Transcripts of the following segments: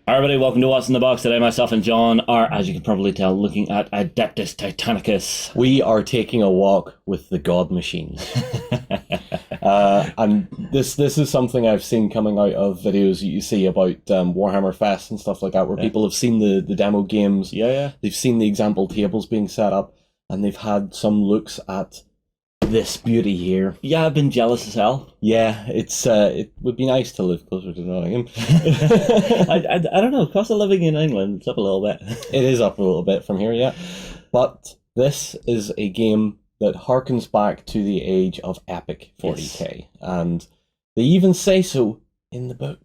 Hi everybody, welcome to What's in the Box. Today myself and John are, as you can probably tell, looking at Adeptus Titanicus. We are taking a walk with the god machines. And this is something I've seen coming out of videos you see about Warhammer Fest and stuff like that, where people have seen the demo games. Yeah. They've seen the example tables being set up, and they've had some looks at this beauty here. Yeah, I've been jealous as hell. Yeah, it would be nice to live closer to Nottingham. I don't know, cost of living in England, it's up a little bit. It is up a little bit from here, yeah. But this is a game that harkens back to the age of epic 40k. Yes. And they even say so in the book.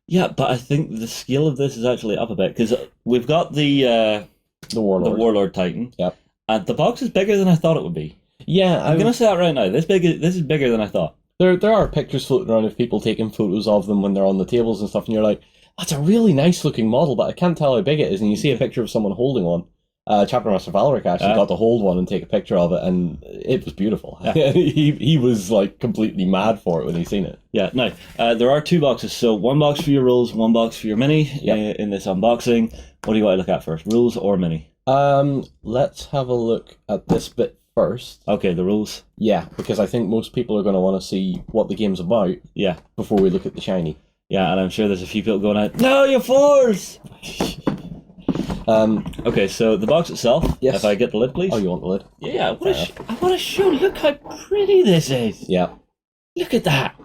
Yeah, but I think the scale of this is actually up a bit, because we've got the Warlord Titan. Yep. And the box is bigger than I thought it would be. Yeah, I'm going to say that right now. This is bigger than I thought. There are pictures floating around of people taking photos of them when they're on the tables and stuff, and you're like, that's a really nice looking model, but I can't tell how big it is. And you see a picture of someone holding one. Chapter Master Valeric actually got to hold one and take a picture of it, and it was beautiful. Yeah. he was like completely mad for it when he seen it. Yeah, now, there are two boxes. So one box for your rules, one box for your mini in this unboxing. What do you want to look at first, rules or mini? Let's have a look at this bit first. Okay, the rules. Yeah, because I think most people are going to want to see what the game's about. Yeah. Before we look at the shiny. Yeah, and I'm sure there's a few people going out, no, you fools! Okay, so the box itself, yes. If I get the lid, please. Oh, you want the lid? Yeah, I want to show, look how pretty this is. Yeah. Look at that.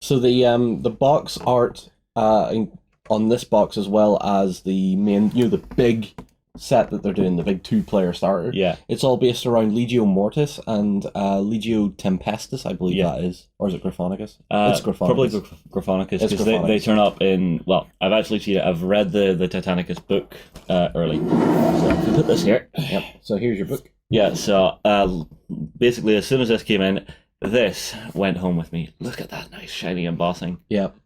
So the box art on this box, as well as the main, the big set that they're doing, the big 2-player starter. Yeah. It's all based around Legio Mortis and Legio Tempestus, I believe that is. Or is it Graphonicus? It's Graphonicus. Probably Graphonicus, because they turn up in, well, I've actually seen it. I've read the Titanicus book early. So if we put this here. Yep. So here's your book. Yeah, so basically as soon as this came in, this went home with me. Look at that nice shiny embossing. Yep.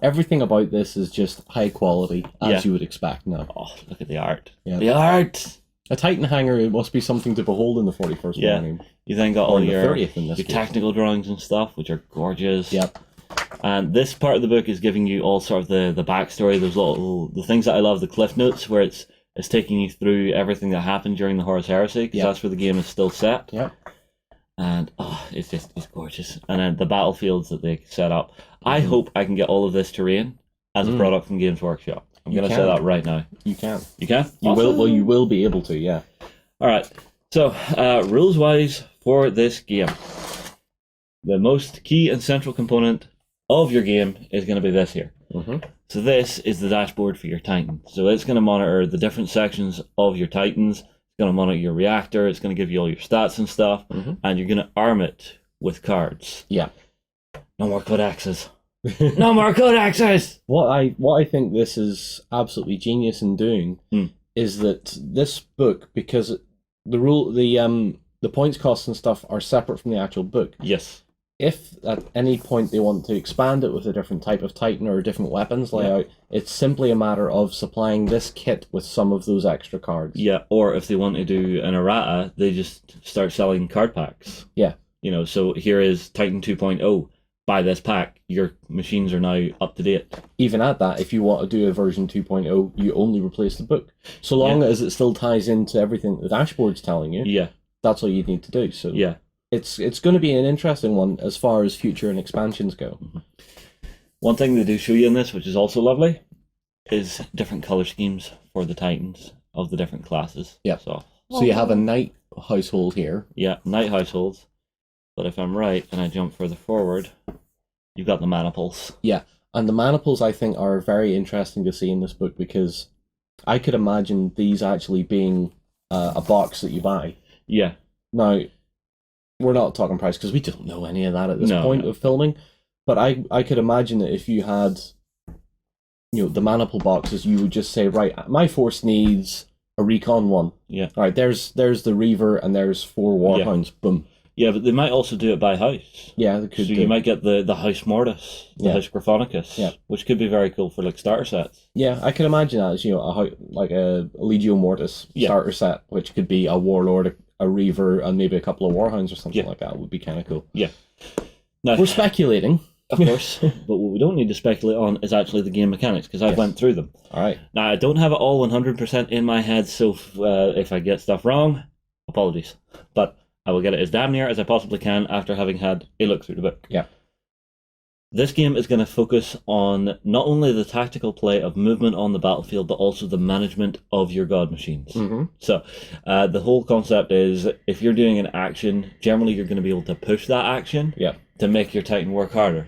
Everything about this is just high quality, as you would expect now. Oh, look at the art. Yep. The art! A Titan hanger, it must be something to behold in the 41st morning. You then got all your 30th in this your technical drawings and stuff, which are gorgeous. Yep. And this part of the book is giving you all sort of the backstory. There's the things that I love, the cliff notes, where it's taking you through everything that happened during the Horus Heresy, because that's where the game is still set. Yep. And it's gorgeous. And then the battlefields that they set up. I hope I can get all of this terrain as a product from Games Workshop. I'm going to say that right now. You can. You can? You will. Well, you will be able to, yeah. All right. So, rules-wise for this game, the most key and central component of your game is going to be this here. Mm-hmm. So this is the dashboard for your Titan. So it's going to monitor the different sections of your Titans. It's going to monitor your reactor. It's going to give you all your stats and stuff. Mm-hmm. And you're going to arm it with cards. Yeah. No more codexes. No more codexes! What I think this is absolutely genius in doing is that this book, because the points costs and stuff are separate from the actual book. Yes. If at any point they want to expand it with a different type of Titan or a different weapons layout, it's simply a matter of supplying this kit with some of those extra cards. Yeah, or if they want to do an errata, they just start selling card packs. Yeah. So here is Titan 2.0. Buy this pack, your machines are now up to date. Even at that, if you want to do a version 2.0, you only replace the book. So long as it still ties into everything the dashboard's telling you, that's all you need to do. So it's going to be an interesting one as far as future and expansions go. Mm-hmm. One thing they do show you in this, which is also lovely, is different colour schemes for the Titans of the different classes. Yeah. So you have a knight household here. Yeah, knight households. But if I'm right and I jump further forward, you've got the maniples. Yeah, and the maniples I think are very interesting to see in this book, because I could imagine these actually being a box that you buy. Yeah. Now, we're not talking price because we don't know any of that at this point of filming, but I could imagine that if you had, the maniple boxes, you would just say, right, my force needs a recon one. Yeah. All right, there's the Reaver and there's 4 Warhounds. Boom. Yeah, but they might also do it by house. Yeah, they could. So you might get the House Mortis, the House Graphonicus, which could be very cool for like starter sets. Yeah, I can imagine that as a Legio Mortis starter set, which could be a Warlord, a Reaver, and maybe a couple of Warhounds or something like that. Would be kind of cool. Yeah. Now, we're speculating. Of course. But what we don't need to speculate on is actually the game mechanics, because I've went through them. All right. Now, I don't have it all 100% in my head, so if I get stuff wrong, apologies. But I will get it as damn near as I possibly can after having had a look through the book. Yeah. This game is going to focus on not only the tactical play of movement on the battlefield, but also the management of your god machines. Mm-hmm. So the whole concept is, if you're doing an action, generally you're going to be able to push that action to make your Titan work harder.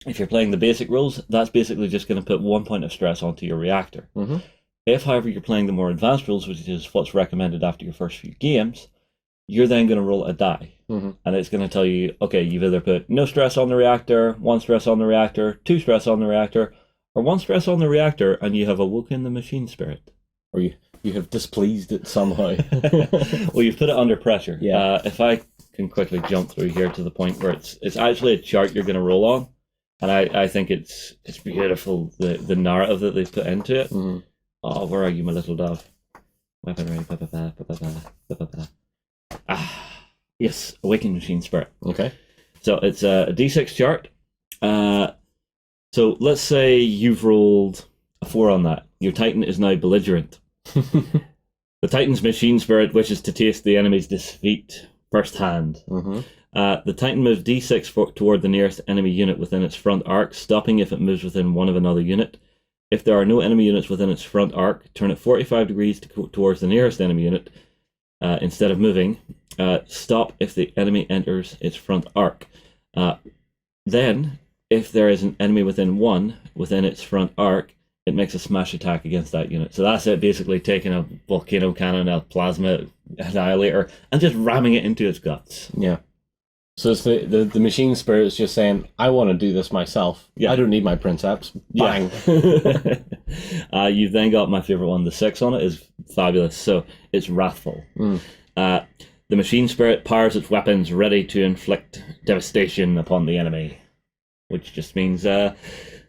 If you're playing the basic rules, that's basically just going to put 1 point of stress onto your reactor. Mm-hmm. If, however, you're playing the more advanced rules, which is what's recommended after your first few games, you're then going to roll a die. Mm-hmm. And it's going to tell you, okay, you've either put no stress on the reactor, 1 stress on the reactor, 2 stress on the reactor, or 1 stress on the reactor, and you have awoken the machine spirit. Or you have displeased it somehow. Well, you've put it under pressure. Yeah. If I can quickly jump through here to the point where it's actually a chart you're going to roll on, and I think it's beautiful, the narrative that they've put into it. Mm-hmm. Oh, where are you, my little dove? Weaponry, yes, awakened machine spirit. Okay. So it's a D6 chart. So let's say you've rolled a 4 on that. Your Titan is now belligerent. The Titan's machine spirit wishes to taste the enemy's defeat firsthand. Mm-hmm. The Titan moves D6 toward the nearest enemy unit within its front arc, stopping if it moves within one of another unit. If there are no enemy units within its front arc, turn it 45 degrees towards the nearest enemy unit instead of moving. Stop if the enemy enters its front arc. Then, if there is an enemy within its front arc, it makes a smash attack against that unit. So that's it, basically taking a volcano cannon, a plasma annihilator, and just ramming it into its guts. Yeah. So it's the machine spirit is just saying, I want to do this myself. Yeah. I don't need my princeps. Bang. Yeah. You've then got my favourite one. The 6 on it is fabulous. So it's wrathful. The machine spirit powers its weapons, ready to inflict devastation upon the enemy. Which just means the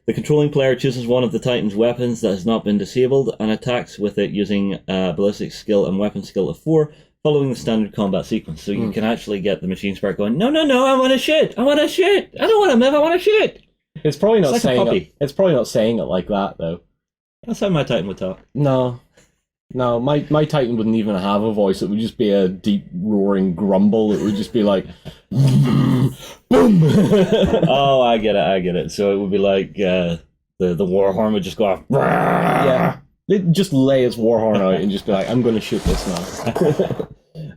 controlling player chooses one of the Titan's weapons that has not been disabled and attacks with it using ballistic skill and weapon skill of 4, following the standard combat sequence. So you can actually get the machine spirit going, no, I want to shoot! I want to shoot! I don't want to move, I want to shoot! It's probably not like saying it. It's probably not saying it like that though. That's how my Titan would talk. No, my Titan wouldn't even have a voice. It would just be a deep roaring grumble. It would just be like, boom. Oh, I get it. So it would be like the war horn would just go off. Yeah. They'd just lay its war horn out and just be like, I'm going to shoot this now.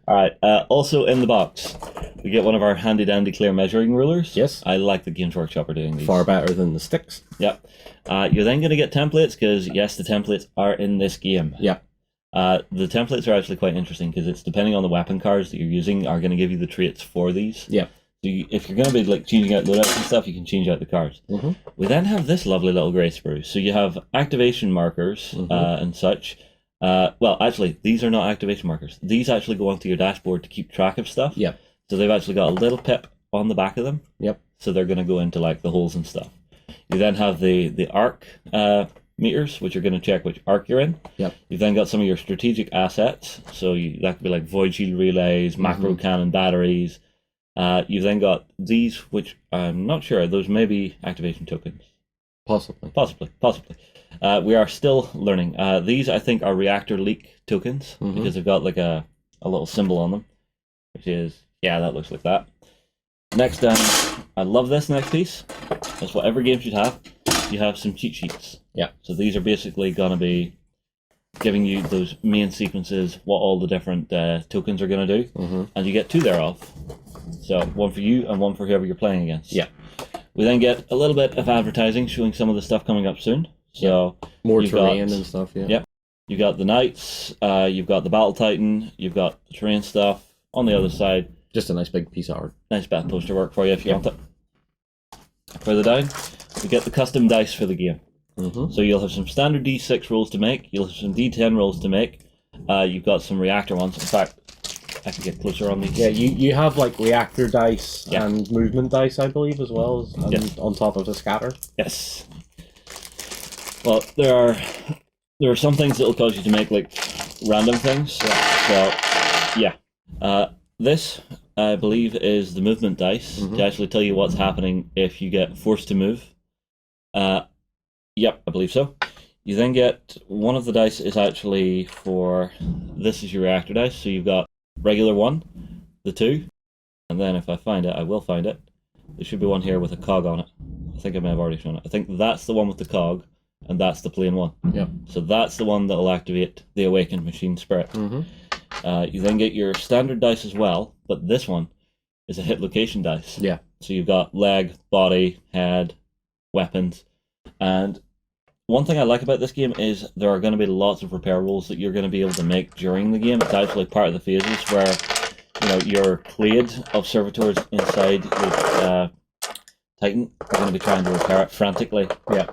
Alright, also in the box, we get one of our handy-dandy clear measuring rulers. Yes. I like the Games Workshop are doing these. Far better than the sticks. Yep. You're then going to get templates, because yes, the templates are in this game. Yep. The templates are actually quite interesting, because it's depending on the weapon cards that you're using are going to give you the traits for these. Yeah. So if you're going to be like changing out loadouts and stuff, you can change out the cards. Mm-hmm. We then have this lovely little grey sprue. So you have activation markers and such. Well, actually, these are not activation markers. These actually go onto your dashboard to keep track of stuff. Yep. So they've actually got a little pip on the back of them. Yep. So they're going to go into like the holes and stuff. You then have the arc meters, which are going to check which arc you're in. Yep. You've then got some of your strategic assets. So that could be like void shield relays, macro cannon batteries. You've then got these, which I'm not sure. Those may be activation tokens. Possibly. We are still learning. These, I think, are reactor leak tokens, because they've got like a little symbol on them, which is, yeah, that looks like that. Next, I love this next piece. That's what every game should have. You have some cheat sheets. Yeah. So these are basically going to be giving you those main sequences, what all the different tokens are going to do, and you get 2 thereof. So one for you and one for whoever you're playing against. Yeah. We then get a little bit of advertising showing some of the stuff coming up soon. So more terrain and stuff. Yeah. Yep. You've got the knights. You've got the battle titan. You've got the terrain stuff on the other side. Just a nice big piece of art. Nice bat poster work for you if you want it. Further down, we get the custom dice for the game. So you'll have some standard D6 rolls to make. You'll have some D10 rolls to make. You've got some reactor ones. In fact, I can get closer on these. Yeah, you have like reactor dice and movement dice, I believe, as well, as on top of the scatter. Yes. Well, there are some things that will cause you to make like random things. So yeah. This, I believe, is the movement dice to actually tell you what's happening if you get forced to move. Yep, I believe so. You then get one of the dice is actually for, this is your reactor dice, so you've got regular one, the two, and then if I find it, I will find it. There should be one here with a cog on it. I think I may have already shown it. I think that's the one with the cog, and that's the plain one. Yep. So that's the one that will activate the awakened machine spirit. You then get your standard dice as well, but this one is a hit location dice. Yeah. So you've got leg, body, head, weapons, and one thing I like about this game is there are going to be lots of repair rolls that you're going to be able to make during the game. It's actually part of the phases where, you know, your clade of servitors inside your Titan are going to be trying to repair it frantically. Yeah.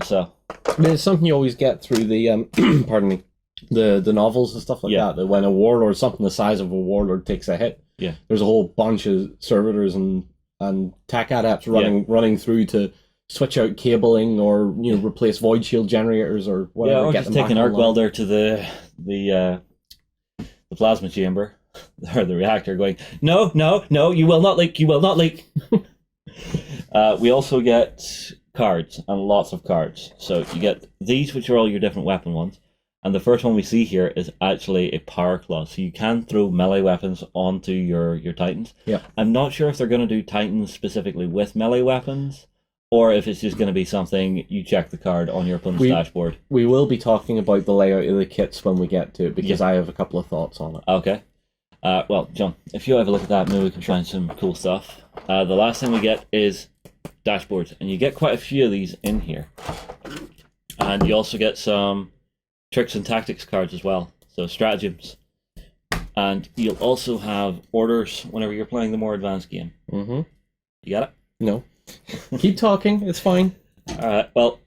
So I mean, it's something you always get through the pardon me, the novels and stuff like that. That when a warlord, something the size of a warlord, takes a hit, there's a whole bunch of servitors and tech adepts running through to switch out cabling or replace void shield generators or whatever. Or just take an arc welder to the plasma chamber or the reactor, going, no, you will not leak, you will not leak. We also get cards, and lots of cards. So you get these, which are all your different weapon ones. And the first one we see here is actually a power claw. So you can throw melee weapons onto your Titans. Yeah. I'm not sure if they're going to do Titans specifically with melee weapons, or if it's just going to be something you check the card on your opponent's dashboard. We will be talking about the layout of the kits when we get to it, because I have a couple of thoughts on it. Okay. Well, John, if you have a look at that, maybe we can find some cool stuff. The last thing we get is dashboards, and you get quite a few of these in here. And you also get some tricks and tactics cards as well, so stratagems. And you'll also have orders whenever you're playing the more advanced game. You got it? No. Keep talking, it's fine. Alright, well,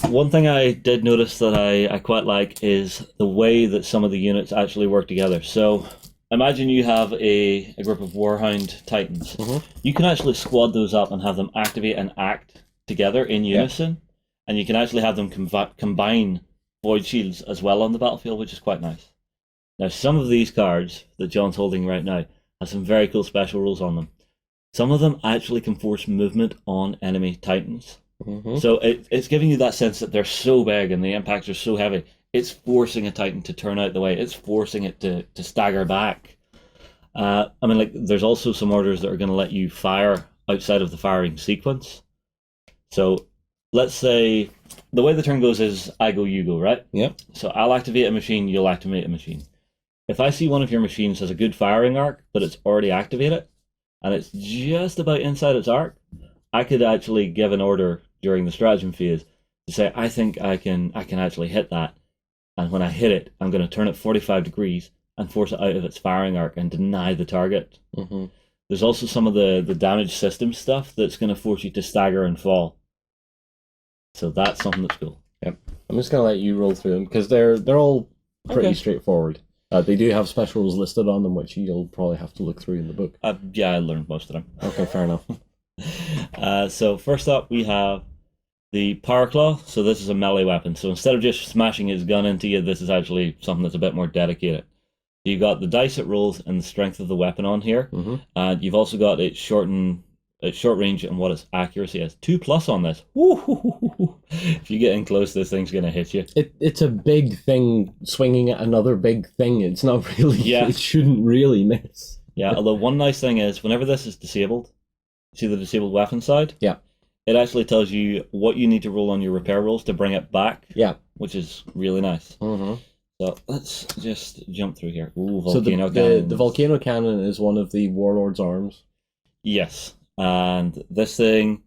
one thing I did notice that I quite like is the way that some of the units actually work together. So imagine you have a group of Warhound Titans. You can actually squad those up and have them activate and act together in unison, and you can actually have them combine void shields as well on the battlefield, which is quite nice. Now, some of these cards that John's holding right now have some very cool special rules on them. Some of them actually can force movement on enemy Titans. So it's giving you that sense that they're so big and the impacts are so heavy. It's forcing a Titan to turn out the way. It's forcing it to stagger back. I mean, like, there's also some orders that are going to let you fire outside of the firing sequence. So let's say the way the turn goes is I go, you go, right? Yep. So I'll activate a machine, you'll activate a machine. If I see one of your machines has a good firing arc, but it's already activated, and it's just about inside its arc, I could actually give an order during the stratagem phase to say, I think I can actually hit that, and when I hit it, I'm going to turn it 45 degrees and force it out of its firing arc and deny the target. There's also some of the damage system stuff that's going to force you to stagger and fall. So that's something that's cool. Yep. I'm just going to let you roll through them, because they're all pretty straightforward. They do have special rules listed on them, which you'll probably have to look through in the book. Yeah, I learned most of them. Okay, fair enough. So first up, we have the Power Claw. So this is a melee weapon. So instead of just smashing his gun into you, this is actually something that's a bit more dedicated. You've got the dice it rolls and the strength of the weapon on here. And you've also got its short range and what its accuracy is. 2+ on this. Woo-hoo-hoo-hoo. If you get in close, this thing's going to hit you. It's a big thing swinging at another big thing. It's not really... It shouldn't really miss. Yeah, although one nice thing is, whenever this is disabled, see the disabled weapon side? Yeah. It actually tells you what you need to roll on your repair rolls to bring it back. Yeah. Which is really nice. So let's just jump through here. Ooh, volcano cannon. The volcano cannon is one of the Warlord's arms. Yes. And this thing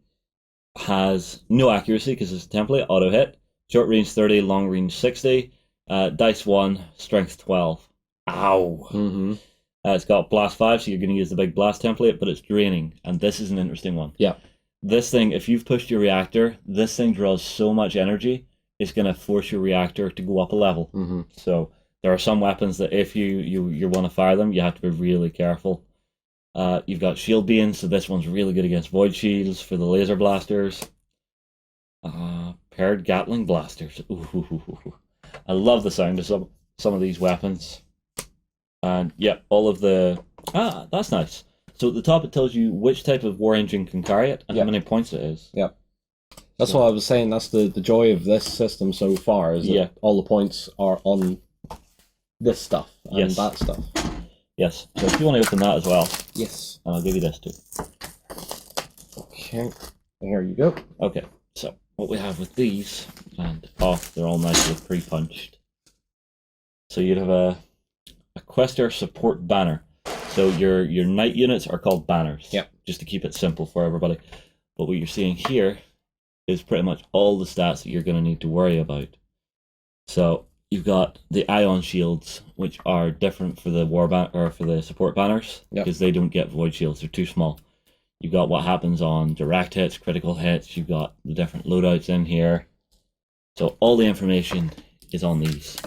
has no accuracy because it's a template, auto hit, short range 30, long range 60, dice 1, strength 12. Ow! It's got blast 5, so you're going to use the big blast template, but it's draining, and this is an interesting one. Yeah. This thing, if you've pushed your reactor, this thing draws so much energy, it's going to force your reactor to go up a level. So there are some weapons that if you want to fire them, you have to be really careful. You've got shield beams, so this one's really good against void shields for the laser blasters. Paired Gatling blasters. Ooh. I love the sound of some of these weapons. And yeah, all of the that's nice. So at the top it tells you which type of war engine can carry it and how many points it is. Yeah. That's what I was saying. That's the joy of this system so far, is that all the points are on this stuff and that stuff. Yes. So if you want to open that as well. Yes. And I'll give you this too. Okay. Here you go. Okay. So what we have with these, and they're all nicely pre-punched. So you'd have a Quester support banner. So your knight units are called banners. Yeah. Just to keep it simple for everybody. But what you're seeing here is pretty much all the stats that you're going to need to worry about. So you've got the ion shields, which are different for the for the support banners, because they don't get void shields; they're too small. You've got what happens on direct hits, critical hits. You've got the different loadouts in here. So all the information is on these.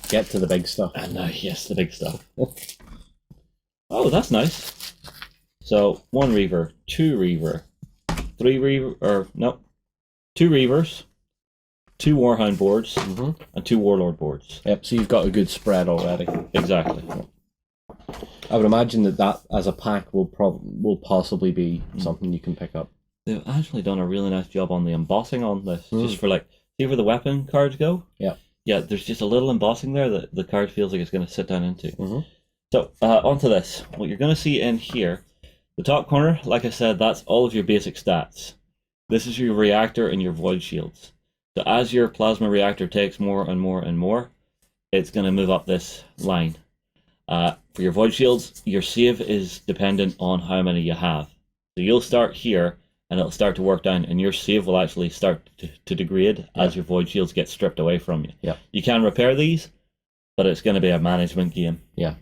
Get to the big stuff. And yes, the big stuff. Oh, that's nice. So 1 Reaver, 2 Reaver, 3 Reaver, or no, 2 Reavers, 2 Warhound boards, and 2 Warlord boards. Yep, so you've got a good spread already. Exactly. I would imagine that as a pack will possibly be something you can pick up. They've actually done a really nice job on the embossing on this, just for like, see where the weapon cards go? Yeah. Yeah, there's just a little embossing there that the card feels like it's going to sit down into. So, onto this. What you're going to see in here, the top corner, like I said, that's all of your basic stats. This is your reactor and your void shields. So as your plasma reactor takes more and more and more, it's going to move up this line. For your void shields, your save is dependent on how many you have. So you'll start here, and it'll start to work down, and your save will actually start to degrade as your void shields get stripped away from you. Yeah. You can repair these, but it's going to be a management game. Yeah.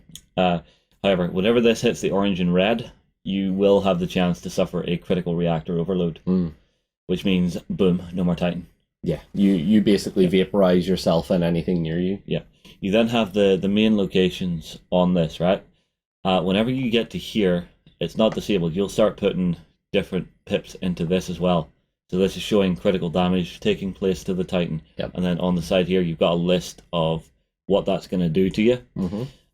However, whenever this hits the orange and red, you will have the chance to suffer a critical reactor overload, which means, boom, no more Titan. Yeah, you basically vaporize yourself and anything near you. Yeah. You then have the main locations on this, right? Whenever you get to here, it's not disabled. You'll start putting different pips into this as well. So this is showing critical damage taking place to the Titan. Yep. And then on the side here, you've got a list of what that's going to do to you.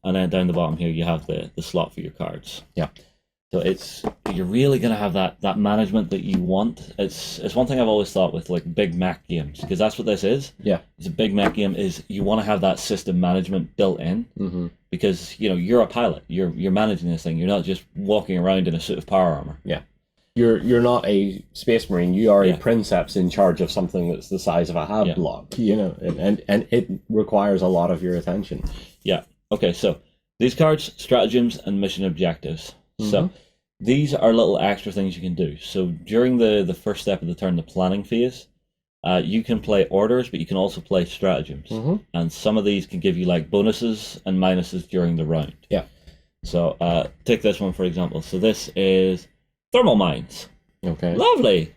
And then down the bottom here, you have the slot for your cards. Yeah. So you're really going to have that management that you want. It's one thing I've always thought with like big mech games, because that's what this is. Yeah. It's a big mech game, is you want to have that system management built in, because you're a pilot. You're managing this thing. You're not just walking around in a suit of power armor. Yeah. You're not a space marine. You are a princeps in charge of something that's the size of a hab block. And it requires a lot of your attention. Yeah. Okay. So these cards, stratagems and mission objectives. So these are little extra things you can do. So during the first step of the turn, the planning phase, you can play orders, but you can also play stratagems. And some of these can give you like bonuses and minuses during the round. Yeah. So take this one for example. So this is thermal mines. Okay. Lovely.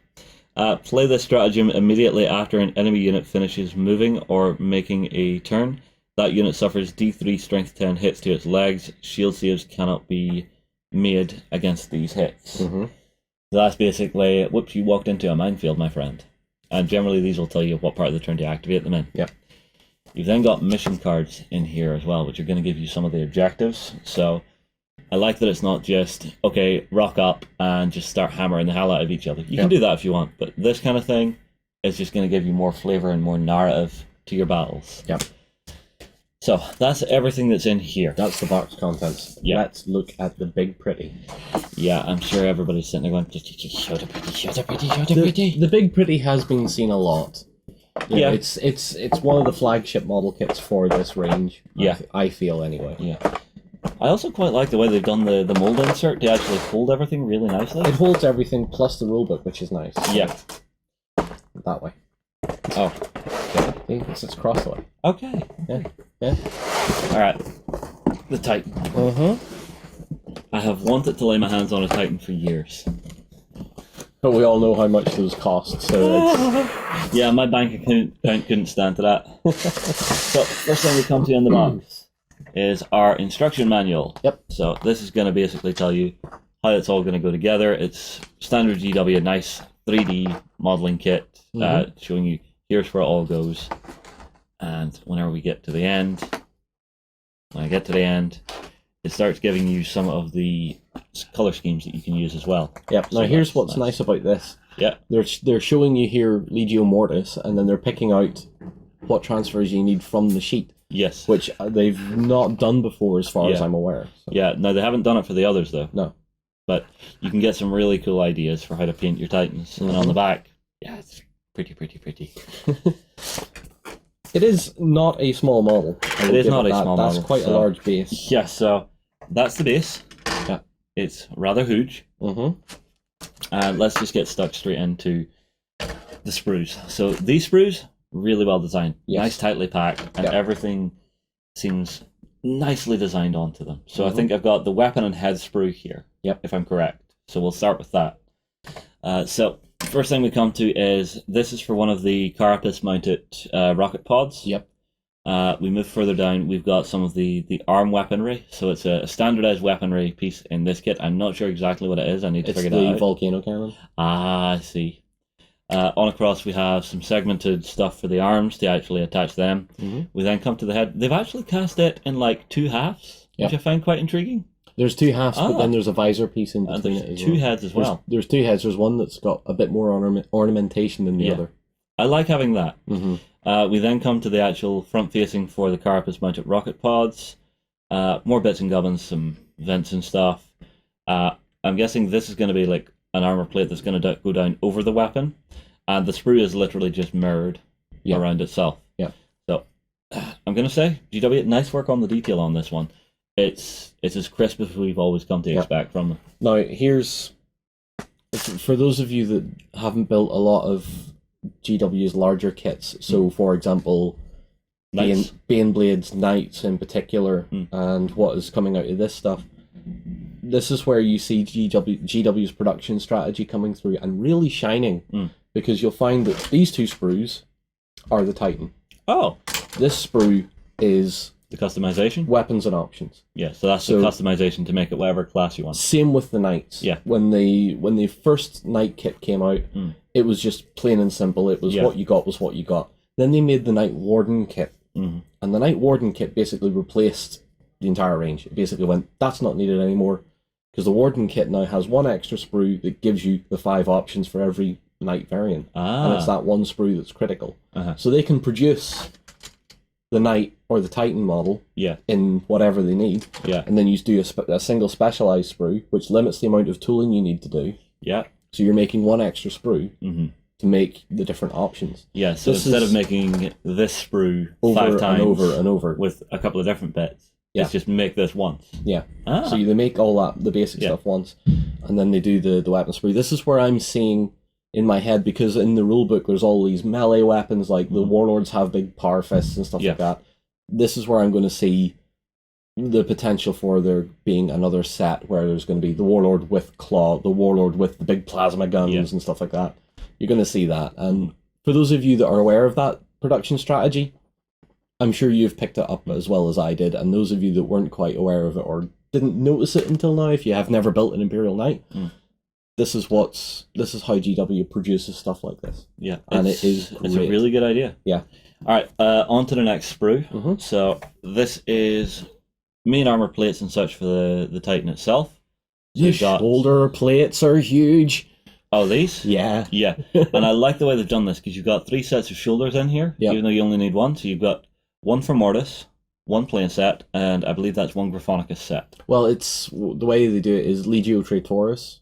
Play this stratagem immediately after an enemy unit finishes moving or making a turn. That unit suffers D3 strength 10 hits to its legs. Shield saves cannot be made against these hits. So that's basically, whoops, you walked into a minefield, my friend. And generally these will tell you what part of the turn to activate them in. Yeah. You've then got mission cards in here as well, which are going to give you some of the objectives. So I like that it's not just, okay, rock up and just start hammering the hell out of each other. You can do that if you want, but this kind of thing is just going to give you more flavor and more narrative to your battles. Yep. So that's everything that's in here. That's the box contents. Yeah. Let's look at the big pretty. Yeah, I'm sure everybody's sitting there going, show the pretty, show the pretty, show the pretty. The big pretty has been seen a lot. Yeah. It's one of the flagship model kits for this range. Yeah. I feel anyway. Yeah. I also quite like the way they've done the mold insert to actually hold everything really nicely. It holds everything plus the rulebook, which is nice. Yeah. That way. Oh. See, this is cross the way. Okay. Yeah. Alright. The Titan. I have wanted to lay my hands on a Titan for years. But we all know how much those cost, so it's... Yeah, my bank account couldn't stand to that. So, first thing we come to in the box is our instruction manual. Yep. So this is going to basically tell you how it's all going to go together. It's standard GW, nice 3D modeling kit, showing you here's where it all goes. And whenever we get to the end, when I get to the end, it starts giving you some of the color schemes that you can use as well. Yep. So Now here's that's what's nice about this. Yeah. They're showing you here Legio Mortis, and then they're picking out what transfers you need from the sheet, Yes. which they've not done before as far as Yeah. I'm aware. So. Yeah, no, they haven't done it for the others, though. No. But you can get some really cool ideas for how to paint your Titans. And on the back, yeah, it's pretty. It is not a small model. It is not a small model. That's quite a large base. Yeah, so that's the base. Yeah. It's rather huge. Let's just get stuck straight into the sprues. So these sprues, really well designed. Yes. Nice, tightly packed, and everything seems nicely designed onto them. So I think I've got the weapon and head sprue here, if I'm correct. So we'll start with that. So first thing we come to is, this is for one of the carapace mounted rocket pods. Yep. We move further down, we've got some of the arm weaponry. So it's a standardized weaponry piece in this kit. I'm not sure exactly what it is. I need to figure that out. It's the volcano cannon. Ah, I see. On across we have some segmented stuff for the arms to actually attach them. We then come to the head. They've actually cast it in like 2 halves, which I find quite intriguing. There's 2 halves, but then there's a visor piece in between it as well. 2 heads as well. There's 2 heads. There's one that's got a bit more ornamentation than the other. I like having that. We then come to the actual front facing for the carapace mounted rocket pods. More bits and gubbins, some vents and stuff. I'm guessing this is going to be like an armor plate that's going to go down over the weapon, and the sprue is literally just mirrored around itself. Yeah. So I'm going to say, GW, nice work on the detail on this one. It's as crisp as we've always come to expect from them. Now, here's, for those of you that haven't built a lot of GW's larger kits, so for example, Baneblades, Knights in particular, and what is coming out of this stuff, this is where you see GW's production strategy coming through and really shining, because you'll find that these 2 sprues are the Titan. Oh. This sprue is the customization? Weapons and options. Yeah, so that's the customization to make it whatever class you want. Same with the Knights. Yeah. When the first Knight kit came out, it was just plain and simple. It was what you got was what you got. Then they made the Knight Warden kit. And the Knight Warden kit basically replaced the entire range. It basically went, that's not needed anymore, because the Warden kit now has 1 extra sprue that gives you the 5 options for every Knight variant. And it's that 1 sprue that's critical. So they can produce the Knight or the Titan model in whatever they need. And then you do a single specialized sprue, which limits the amount of tooling you need to do. So you're making 1 extra sprue to make the different options. Yeah, so instead of making this sprue over 5 times and over and over with a couple of different bits, it's just make this once. So they make all that, the basic stuff once, and then they do the weapon sprue. This is where I'm seeing in my head, because in the rulebook there's all these melee weapons, like the warlords have big power fists and stuff like that. This is where I'm going to see the potential for there being another set where there's going to be the warlord with claw, the warlord with the big plasma guns and stuff like that. You're going to see that. And for those of you that are aware of that production strategy, I'm sure you've picked it up as well as I did. And those of you that weren't quite aware of it or didn't notice it until now, if you have never built an Imperial Knight, this is how GW produces stuff like this. Yeah, and it's a really good idea. Yeah. All right, on to the next sprue. So this is main armor plates and such for the Titan itself. So the shoulder plates are huge. Oh, these? Yeah. Yeah. And I like the way they've done this, because you've got 3 sets of shoulders in here, even though you only need 1. So you've got 1 for Mortis, 1 plane set, and I believe that's 1 Graphonicus set. Well, it's the way they do it is Legio Traitoris.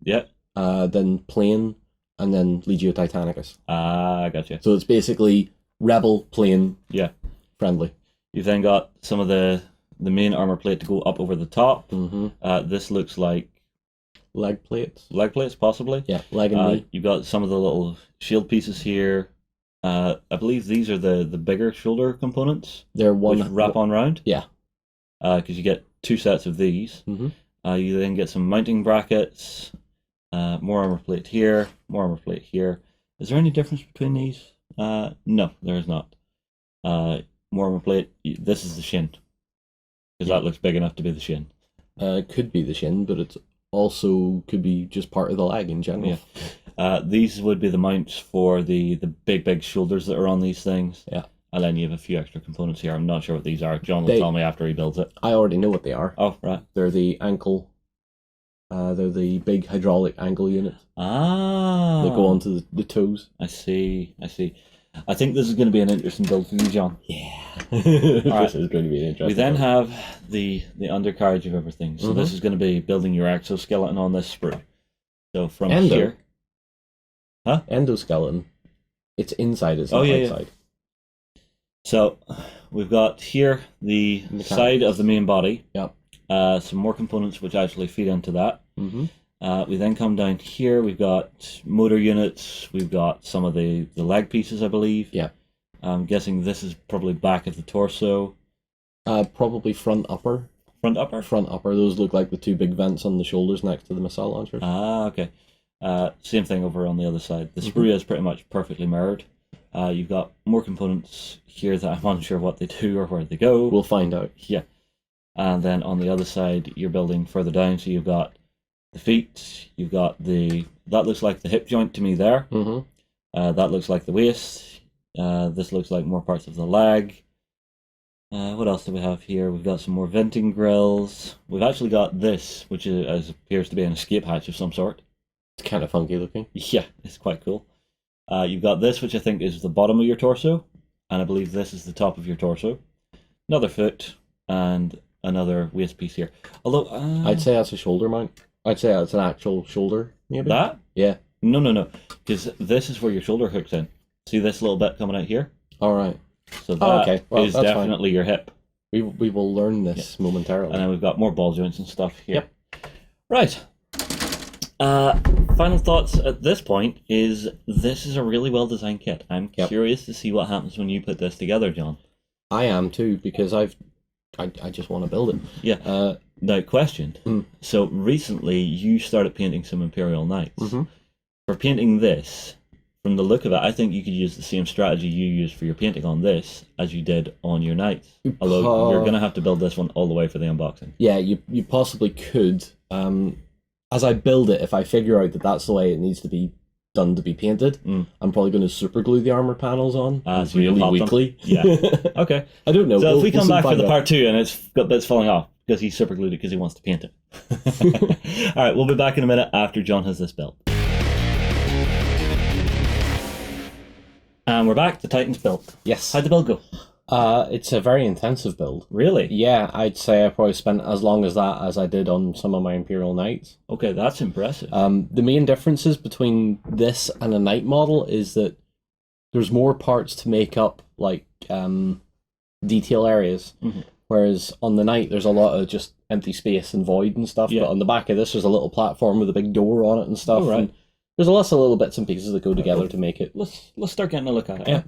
Yeah. Then plane, and then Legio Titanicus. I gotcha. So it's basically Rebel, plane, friendly. You've then got some of the main armor plate to go up over the top. This looks like leg plates. Leg plates, possibly. Yeah, leg and knee. You've got some of the little shield pieces here. I believe these are the bigger shoulder components. They're one which wrap on round. Yeah. Because you get 2 sets of these. You then get some mounting brackets. More armor plate here. More armor plate here. Is there any difference between these? No, there is not. More armor plate. This is the shin. Because that looks big enough to be the shin. Could be the shin, but it's also could be just part of the leg in general. These would be the mounts for the big shoulders that are on these things. And then you have a few extra components here. I'm not sure what these are. John will tell me after he builds it. I already know what they are. Oh, right. They're the ankle. They're the big hydraulic ankle units. Ah. They go onto the toes. I see. I think this is going to be an interesting build for you, John. Yeah. This is going to be an interesting We then build. have the undercarriage of everything. So this is going to be building your exoskeleton on this sprue. So from here... Huh? Endoskeleton. It's inside, it's not outside. So we've got here the side of the main body. Yep. Some more components which actually feed into that. Mm-hmm. We then come down here. We've got motor units. We've got some of the leg pieces, I believe. Yeah. I'm guessing this is probably back of the torso. Probably front upper. Front upper? Front upper. Those look like the two big vents on the shoulders next to the missile launchers. Ah, okay. Same thing over on the other side. The sprue is pretty much perfectly mirrored. You've got more components here that I'm unsure what they do or where they go. We'll find out. Yeah. And then on the other side, you're building further down. So you've got the feet. You've got that looks like the hip joint to me there. Mm-hmm. That looks like the waist. This looks like more parts of the leg. What else do we have here? We've got some more venting grills. We've actually got this, which appears to be an escape hatch of some sort. It's kind of funky looking. Yeah, it's quite cool. You've got this, which I think is the bottom of your torso, and I believe this is the top of your torso. Another foot, and another waist piece here. Although I'd say that's a shoulder mount. I'd say that's an actual shoulder, maybe. That? Yeah. No. Because this is where your shoulder hooks in. See this little bit coming out here? All right. So that okay. Well, is that's definitely your hip. We will learn this momentarily. And then we've got more ball joints and stuff here. Yep. Right. Final thoughts at this point is this is a really well designed kit. I'm curious to see what happens when you put this together, John. I am too, because I just want to build it. Yeah. Now, question. So recently you started painting some Imperial Knights. Mm-hmm. For painting this, from the look of it, I think you could use the same strategy you used for your painting on this as you did on your Knights. Although you're going to have to build this one all the way for the unboxing. Yeah, you possibly could. As I build it, if I figure out that that's the way it needs to be done to be painted, I'm probably going to super glue the armor panels on so really weakly. Yeah. Okay. I don't know. So if we come back for the part 2 and it's got bits falling off because he super glued it because he wants to paint it. All right, we'll be back in a minute after John has this built. And we're back. The Titan's built. Yes. How'd the build go? It's a very intensive build. Really? Yeah, I'd say I probably spent as long as that as I did on some of my Imperial Knights. Okay, that's impressive. The main differences between this and a Knight model is that there's more parts to make up, like, detail areas. Mm-hmm. Whereas on the Knight, there's a lot of just empty space and void and stuff. Yeah. But on the back of this, there's a little platform with a big door on it and stuff. Oh, right. And there's lots of little bits and pieces that go together to make it. Let's start getting a look at it. Yeah.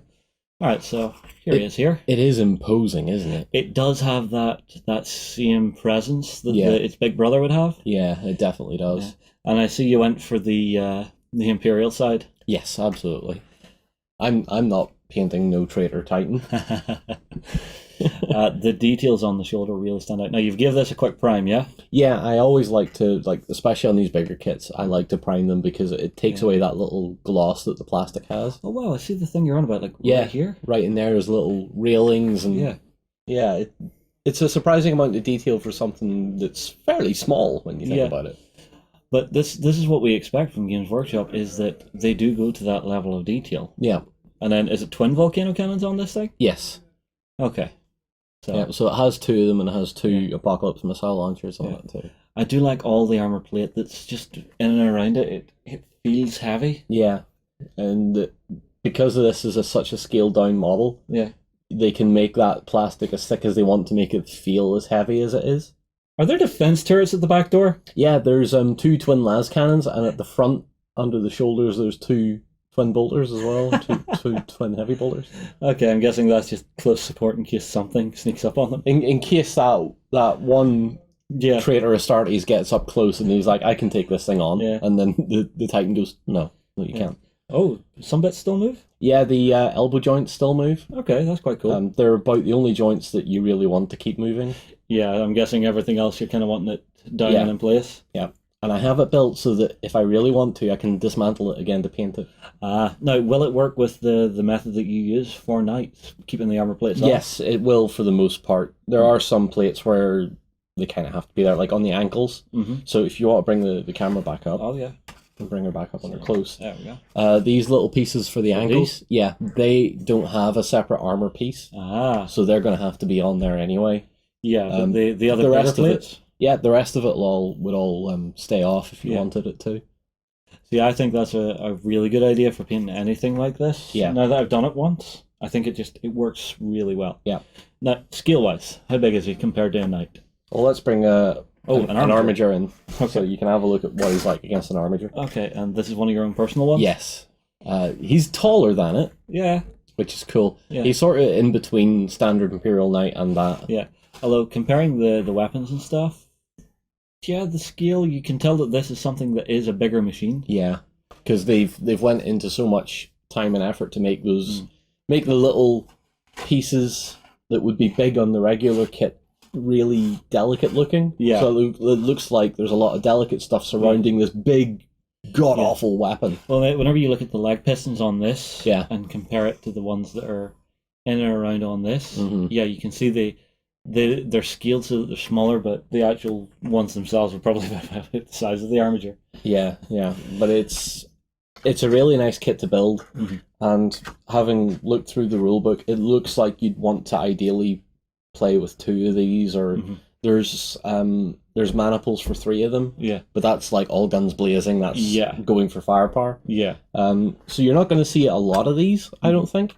All right, so here he is here. It is imposing, isn't it? It does have that same presence that Yeah. its big brother would have. Yeah, it definitely does. Yeah. And I see you went for the Imperial side. Yes, absolutely. I'm not painting no traitor Titan. The details on the shoulder really stand out. Now, you've given this a quick prime, yeah? Yeah, I always like to, especially on these bigger kits, I like to prime them because it takes away that little gloss that the plastic has. Oh, wow, I see the thing you're on about, right here? Right in there, there's little railings and... Yeah, it's a surprising amount of detail for something that's fairly small when you think about it. But this is what we expect from Games Workshop, is that they do go to that level of detail. Yeah. And then, is it twin volcano cannons on this thing? Yes. Okay. So it has 2 of them, and it has 2 Apocalypse missile launchers on it too. I do like all the armor plate that's just in and around it. It feels heavy. Yeah, and because of this is such a scaled down model, they can make that plastic as thick as they want to make it feel as heavy as it is. Are there defense turrets at the back door? Yeah, there's 2 twin las cannons, and at the front, under the shoulders, there's 2 twin bolters as well, two twin heavy bolters. Okay, I'm guessing that's just close support in case something sneaks up on them. In case that one traitor Astartes gets up close and he's like, I can take this thing on, and then the Titan goes, no, you can't. Oh, some bits still move? Yeah, the elbow joints still move. Okay, that's quite cool. They're about the only joints that you really want to keep moving. Yeah, I'm guessing everything else you're kind of wanting it down and in place. Yeah. And I have it built so that if I really want to, I can dismantle it again to paint it. Now, will it work with the method that you use for knights, keeping the armor plates on? Yes, it will for the most part. There are some plates where they kind of have to be there, like on the ankles. So if you want to bring the camera back up, Oh, yeah. and bring her back up on her close. There we go. These little pieces for the ankles, yeah, they don't have a separate armor piece. So they're going to have to be on there anyway. Yeah, but the other rest of it. Yeah, the rest of it would all stay off if you wanted it to. See, I think that's a really good idea for painting anything like this. Yeah. Now that I've done it once, I think it works really well. Yeah. Now, scale-wise, how big is he compared to a knight? Well, let's bring an armiger in, Okay. so you can have a look at what he's like against an armiger. Okay, and this is one of your own personal ones? Yes. He's taller than it, Yeah. which is cool. Yeah. He's sort of in between standard Imperial Knight and that. Yeah. Although, comparing the weapons and stuff, yeah, the scale, you can tell that this is something that is a bigger machine. Yeah, because they've went into so much time and effort to make make the little pieces that would be big on the regular kit really delicate looking. Yeah. So it looks like there's a lot of delicate stuff surrounding this big, god-awful weapon. Well, whenever you look at the leg pistons on this Yeah. and compare it to the ones that are in and around on this, Mhm. yeah, you can see they're scaled so that they're smaller, but the actual ones themselves are probably about the size of the armature. Yeah, yeah. But it's a really nice kit to build, and having looked through the rulebook, it looks like you'd want to ideally play with 2 of these, or there's mana pools for 3 of them. Yeah. But that's like all guns blazing. That's going for firepower. Yeah. So you're not going to see a lot of these, I don't think.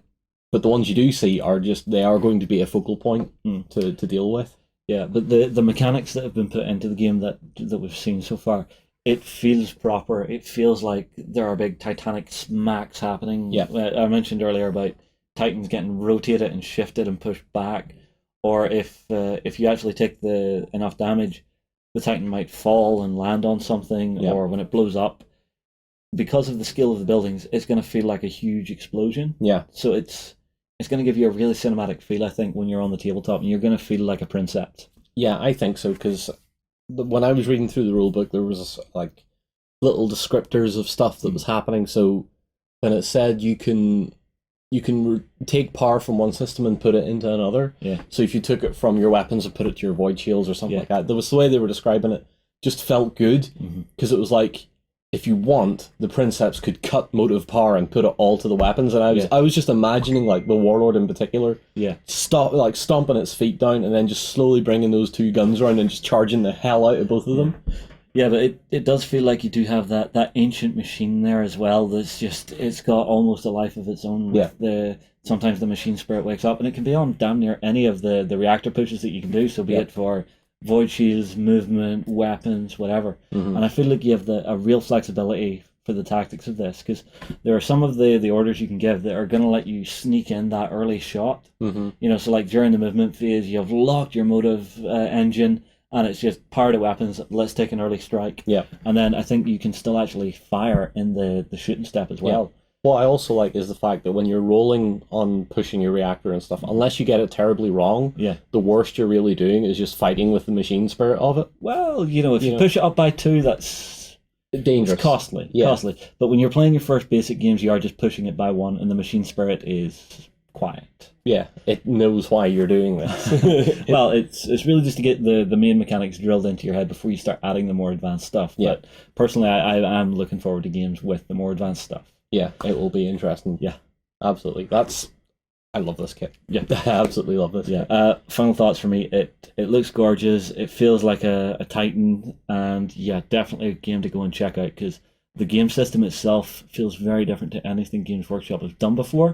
But the ones you do see they are going to be a focal point to deal with. Yeah, but the mechanics that have been put into the game that we've seen so far, it feels proper. It feels like there are big titanic smacks happening. Yeah. I mentioned earlier about Titans getting rotated and shifted and pushed back, or if you actually take enough damage, the Titan might fall and land on something, or when it blows up, because of the scale of the buildings, it's going to feel like a huge explosion. Yeah. So it's going to give you a really cinematic feel, I think, when you're on the tabletop, and you're going to feel like a princeps. Yeah, I think so, because when I was reading through the rulebook, there was like little descriptors of stuff that was happening. So when it said you can take power from one system and put it into another. Yeah. So if you took it from your weapons and put it to your void shields or something like that, there was the way they were describing it just felt good, because it was like, if you want, the princeps could cut motive power and put it all to the weapons, and I was just imagining like the Warlord in particular, stomping its feet down and then just slowly bringing those 2 guns around and just charging the hell out of both of them. Yeah, but it does feel like you do have that ancient machine there as well. It's got almost a life of its own. Sometimes the machine spirit wakes up, and it can be on damn near any of the reactor pushes that you can do. So be it for void shields, movement, weapons, whatever. And I feel like you have a real flexibility for the tactics of this, because there are some of the orders you can give that are going to let you sneak in that early shot. You know, so like during the movement phase, you have locked your motive engine, and it's just power to weapons, let's take an early strike. Yeah. And then I think you can still actually fire in the shooting step as well. What I also like is the fact that when you're rolling on pushing your reactor and stuff, unless you get it terribly wrong, the worst you're really doing is just fighting with the machine spirit of it. Well, if you push it up by 2, that's dangerous. It's costly. Costly. But when you're playing your first basic games, you are just pushing it by 1, and the machine spirit is quiet. Yeah, it knows why you're doing this. Well, it's really just to get the main mechanics drilled into your head before you start adding the more advanced stuff. But personally, I am looking forward to games with the more advanced stuff. Yeah, it will be interesting. Yeah, absolutely. I love this kit. Yeah, I absolutely love this. Yeah. Final thoughts for me. It looks gorgeous. It feels like a Titan, and definitely a game to go and check out, because the game system itself feels very different to anything Games Workshop has done before,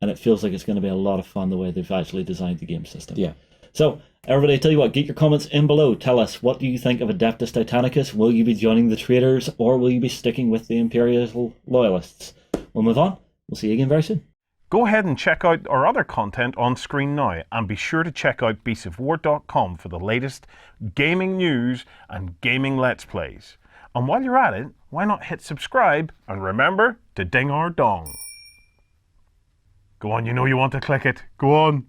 and it feels like it's going to be a lot of fun the way they've actually designed the game system. Yeah. So, everybody, tell you what, get your comments in below. Tell us, what do you think of Adeptus Titanicus? Will you be joining the traitors, or will you be sticking with the Imperial loyalists? We'll move on. We'll see you again very soon. Go ahead and check out our other content on screen now, and be sure to check out beastsofwar.com for the latest gaming news and gaming let's plays. And while you're at it, why not hit subscribe, and remember to ding our dong. Go on, you know you want to click it. Go on.